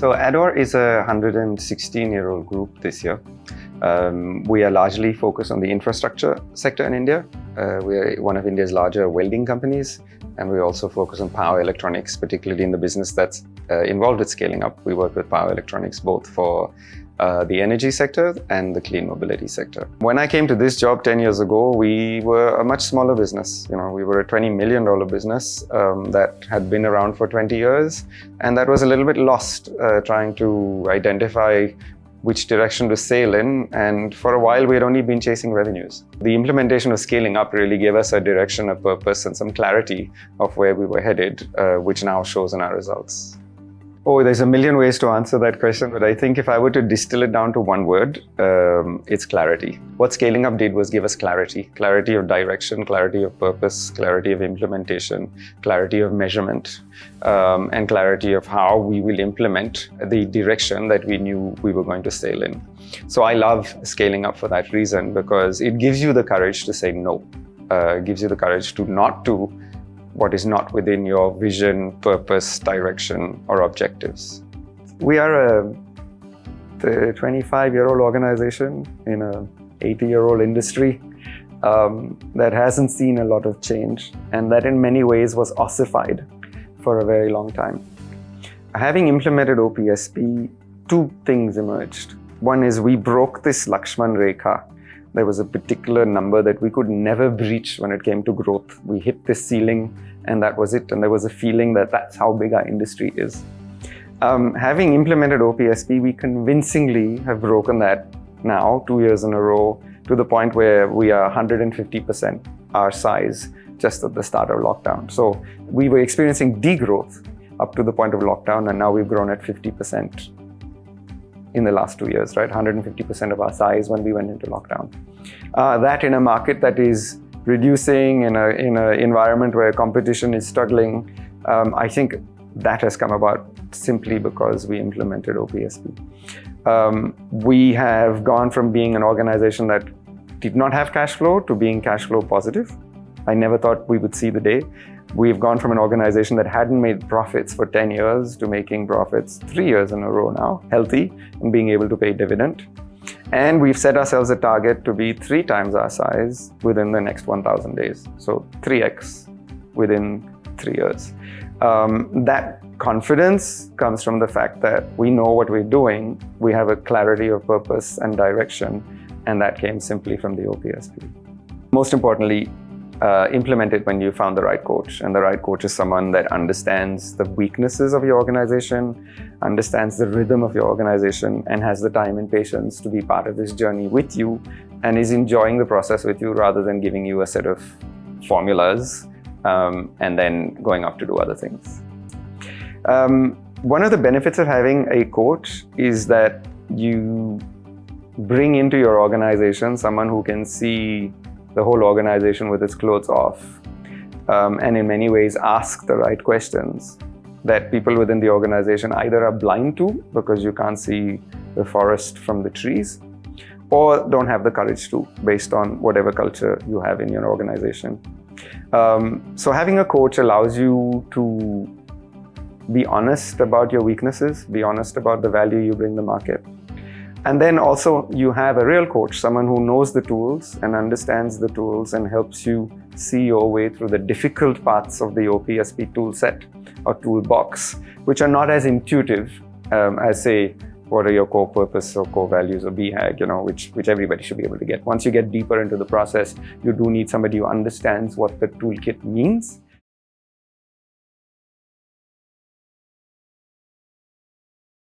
So Ador is a 116-year-old group this year. We are largely focused on the infrastructure sector in India. We are one of India's larger welding companies, and we also focus on power electronics, particularly in the business that's involved with scaling up. We work with power electronics both for the energy sector and the clean mobility sector. When I came to this job 10 years ago, we were a much smaller business. We were a $20 million business that had been around for 20 years, and that was a little bit lost trying to identify which direction to sail in, and for a while we had only been chasing revenues. The implementation of scaling up really gave us a direction, a purpose, and some clarity of where we were headed, which now shows in our results. Oh, there's a million ways to answer that question, but I think if I were to distill it down to one word, it's clarity. What scaling up did was give us clarity. Clarity of direction, clarity of purpose, clarity of implementation, clarity of measurement, and clarity of how we will implement the direction that we knew we were going to sail in. So I love scaling up for that reason, because it gives you the courage to say no. It gives you the courage to not do what is not within your vision, purpose, direction, or objectives. We are a 25-year-old organization in an 80-year-old industry that hasn't seen a lot of change, and that in many ways was ossified for a very long time. Having implemented OPSP, two things emerged. One is we broke this Lakshman Rekha. There was a particular number that we could never breach when it came to growth. We hit this ceiling and that was it. And there was a feeling that that's how big our industry is. Having implemented OPSP, we convincingly have broken that now 2 years in a row to the point where we are 150% our size just at the start of lockdown. So we were experiencing degrowth up to the point of lockdown, and now we've grown at 50%. In the last 2 years, right? 150% of our size when we went into lockdown. That in a market that is reducing, in an environment where competition is struggling, I think that has come about simply because we implemented OPSP. We have gone from being an organization that did not have cash flow to being cash flow positive. I never thought we would see the day. We've gone from an organization that hadn't made profits for 10 years to making profits 3 years in a row now, healthy, and being able to pay dividend. And we've set ourselves a target to be 3 times our size within the next 1,000 days. So 3x within 3 years. That confidence comes from the fact that we know what we're doing. We have a clarity of purpose and direction, and that came simply from the OPSP. Most importantly, implement it when you found the right coach. And the right coach is someone that understands the weaknesses of your organization, understands the rhythm of your organization, and has the time and patience to be part of this journey with you, and is enjoying the process with you rather than giving you a set of formulas and then going off to do other things. One of the benefits of having a coach is that you bring into your organization someone who can see the whole organization with its clothes off, and in many ways ask the right questions that people within the organization either are blind to because you can't see the forest from the trees, or don't have the courage to, based on whatever culture you have in your organization. So having a coach allows you to be honest about your weaknesses, be honest about the value you bring the market. And then also you have a real coach, someone who knows the tools and understands the tools and helps you see your way through the difficult parts of the OPSP tool set or toolbox, which are not as intuitive as, say, what are your core purpose or core values or BHAG, which everybody should be able to get. Once you get deeper into the process, you do need somebody who understands what the toolkit means